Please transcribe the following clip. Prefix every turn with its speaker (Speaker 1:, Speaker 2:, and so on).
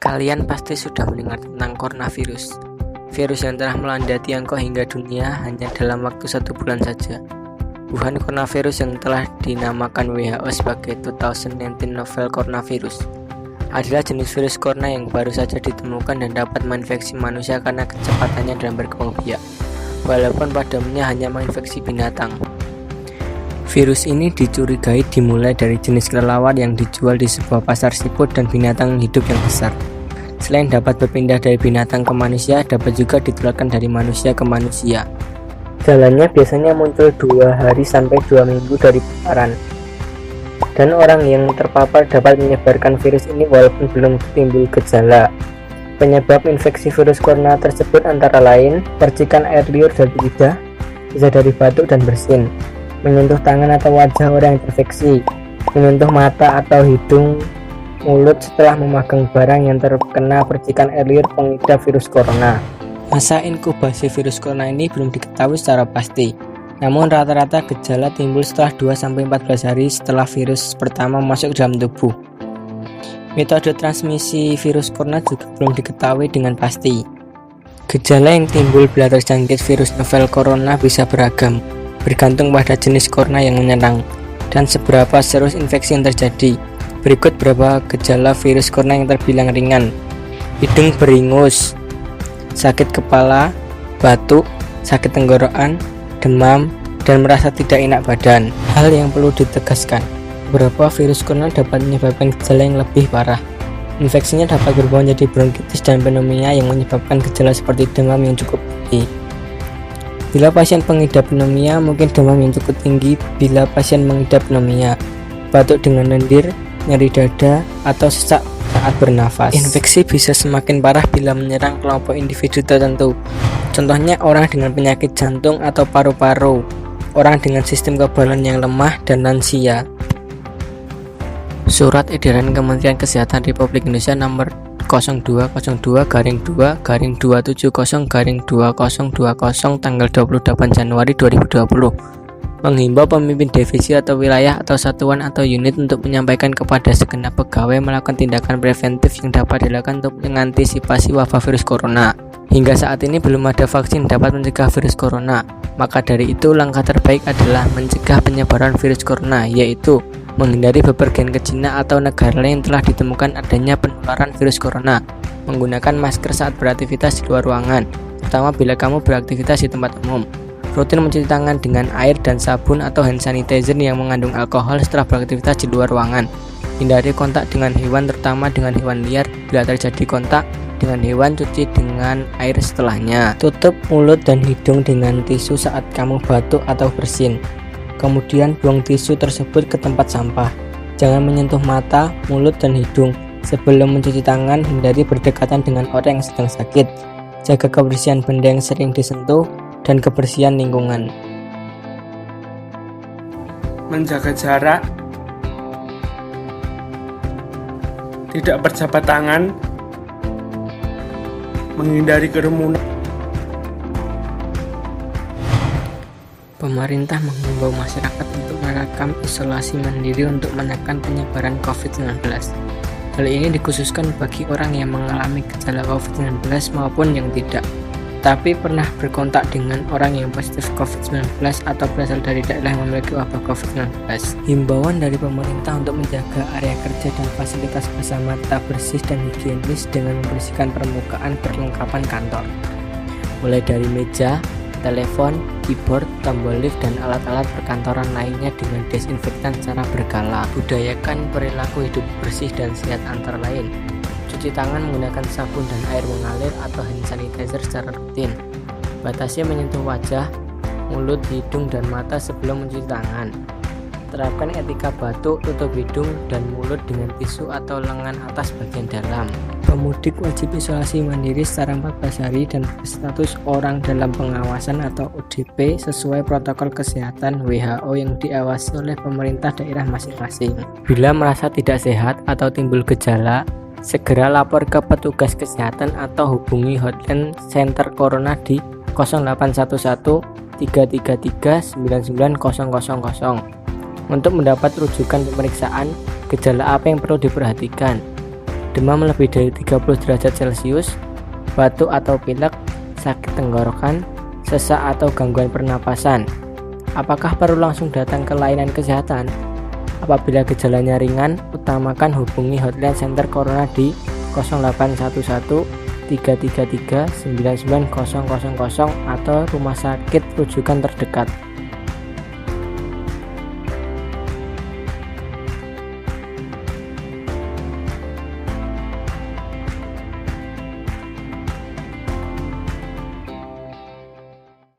Speaker 1: Kalian pasti sudah mendengar tentang coronavirus. Virus yang telah melanda Tiongkok hingga dunia hanya dalam waktu 1 bulan saja. Wuhan coronavirus yang telah dinamakan WHO sebagai 2019 novel coronavirus adalah jenis virus corona yang baru saja ditemukan dan dapat menginfeksi manusia karena kecepatannya dalam berkembang biak, walaupun pada umumnya hanya menginfeksi binatang. Virus ini dicurigai dimulai dari jenis kelelawar yang dijual di sebuah pasar siput dan binatang hidup yang besar. Selain dapat berpindah dari binatang ke manusia, dapat juga ditularkan dari manusia ke manusia. Jalannya biasanya muncul 2 hari sampai 2 minggu dari paparan. Dan orang yang terpapar dapat menyebarkan virus ini walaupun belum timbul gejala. Penyebab infeksi virus corona tersebut antara lain percikan air liur dari lidah, bisa dari batuk dan bersin, menyentuh tangan atau wajah orang yang terinfeksi, menyentuh mata atau hidung, mulut setelah memegang barang yang terkena percikan air liur pengidap virus corona. Masa inkubasi virus corona ini belum diketahui secara pasti, namun rata-rata gejala timbul setelah 2-14 hari setelah virus pertama masuk dalam tubuh. Metode transmisi virus corona juga belum diketahui dengan pasti. Gejala yang timbul bila terjangkit virus novel corona bisa beragam, bergantung pada jenis corona yang menyerang dan seberapa serius infeksi yang terjadi. Berikut beberapa gejala virus corona yang terbilang ringan: hidung beringus, sakit kepala, batuk, sakit tenggorokan, demam, dan merasa tidak enak badan. Hal yang perlu ditegaskan, beberapa virus corona dapat menyebabkan gejala yang lebih parah. Infeksinya dapat berubah menjadi bronkitis dan pneumonia yang menyebabkan gejala seperti demam yang cukup tinggi. Bila pasien pengidap pneumonia, mungkin demam yang cukup tinggi. Bila pasien mengidap pneumonia, batuk dengan lendir, nyeri dada, atau sesak saat bernafas. Infeksi bisa semakin parah bila menyerang kelompok individu tertentu. Contohnya orang dengan penyakit jantung atau paru-paru, orang dengan sistem kekebalan yang lemah, dan lansia. Surat Edaran Kementerian Kesehatan Republik Indonesia nomor 0202-270-2020 tanggal 28 Januari 2020 menghimbau pemimpin divisi atau wilayah atau satuan atau unit untuk menyampaikan kepada segenap pegawai melakukan tindakan preventif yang dapat dilakukan untuk mengantisipasi wabah virus corona. Hingga saat ini belum ada vaksin dapat mencegah virus corona, maka dari itu langkah terbaik adalah mencegah penyebaran virus corona, yaitu menghindari bepergian ke Cina atau negara lain yang telah ditemukan adanya penularan virus corona, menggunakan masker saat beraktivitas di luar ruangan, terutama bila kamu beraktivitas di tempat umum, rutin mencuci tangan dengan air dan sabun atau hand sanitizer yang mengandung alkohol setelah beraktivitas di luar ruangan, hindari kontak dengan hewan terutama dengan hewan liar. Bila terjadi kontak dengan hewan, cuci dengan air setelahnya. Tutup mulut dan hidung dengan tisu saat kamu batuk atau bersin. Kemudian buang tisu tersebut ke tempat sampah. Jangan menyentuh mata, mulut, dan hidung. Sebelum mencuci tangan, hindari berdekatan dengan orang yang sedang sakit. Jaga kebersihan benda yang sering disentuh dan kebersihan lingkungan.
Speaker 2: Menjaga jarak, tidak berjabat tangan, menghindari kerumunan.
Speaker 1: Pemerintah menghimbau masyarakat untuk menerapkan isolasi mandiri untuk menekan penyebaran COVID-19. Hal ini dikhususkan bagi orang yang mengalami gejala COVID-19 maupun yang tidak, tapi pernah berkontak dengan orang yang positif COVID-19 atau berasal dari daerah yang memiliki wabah COVID-19. Himbauan dari pemerintah untuk menjaga area kerja dan fasilitas bersama tetap bersih dan higienis dengan membersihkan permukaan perlengkapan kantor, mulai dari meja, telepon, keyboard, tombol lift, dan alat-alat perkantoran lainnya dengan desinfektan secara berkala. Budayakan perilaku hidup bersih dan sehat antara lain: cuci tangan menggunakan sabun dan air mengalir atau hand sanitizer secara rutin. Batasi menyentuh wajah, mulut, hidung, dan mata sebelum mencuci tangan. Terapkan etika batuk, tutup hidung dan mulut dengan tisu atau lengan atas bagian dalam. Pemudik wajib isolasi mandiri secara 14 hari dan berstatus orang dalam pengawasan atau ODP sesuai protokol kesehatan WHO yang diawasi oleh pemerintah daerah masing-masing. Bila merasa tidak sehat atau timbul gejala, segera lapor ke petugas kesehatan atau hubungi hotline center corona di 0811 333 99000 untuk mendapat rujukan pemeriksaan gejala apa yang perlu diperhatikan. demam lebih dari 30 derajat Celcius, batuk atau pilek, sakit tenggorokan, sesak atau gangguan pernapasan. Apakah perlu langsung datang ke layanan kesehatan? Apabila gejalanya ringan, utamakan hubungi hotline center corona di 0811 333 99000 atau rumah sakit rujukan terdekat.